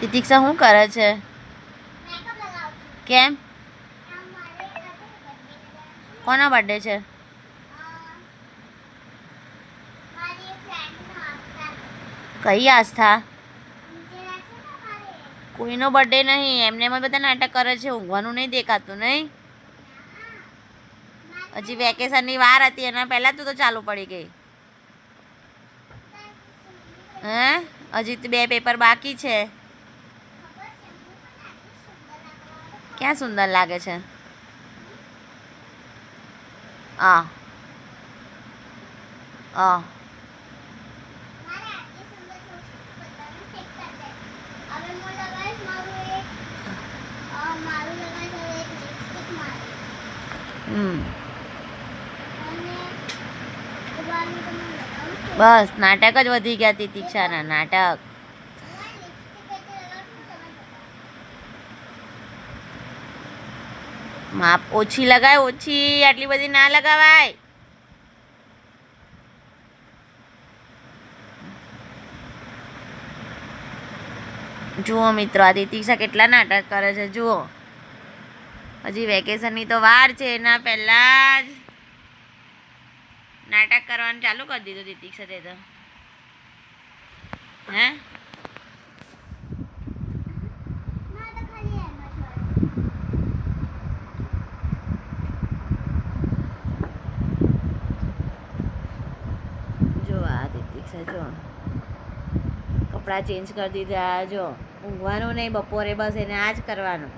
તિતિક્ષા શું કરે છે? કેમ? કોનો બર્થડે છે? કઈ આસ્થા? કોઈનો બર્થડે નહીં, એમને એમાં બધા નાટક કરે છે. ઊંઘવાનું નહીં દેખાતું નહીં? હજી વેકેશનની વાર હતી એના પહેલાં તું તો ચાલુ પડી ગઈ. હે? હજી તો 2 પેપર બાકી છે. ક્યાં સુંદર લાગે છે? આ આ બસ નાટક જ વધી ગયા તિતિક્ષાના નાટક. માપ ઓછી લગાય, ઓછી, આટલી બધી ના લગાવાય. જુઓ મિત્રો, આ તિતિક્ષા કેટલા નાટક કરે છે જુઓ. હજી વેકેશનની તો વાર છે, એના પહેલાં જ નાટક કરવાનું ચાલુ કરી દીધું તિતિક્ષા તે તો. હે? જો આ તિતિક્ષા જો કપડાં ચેન્જ કરી દીધા. જો ઊંઘવાનું નહીં બપોરે, બસ એને આ જ કરવાનું.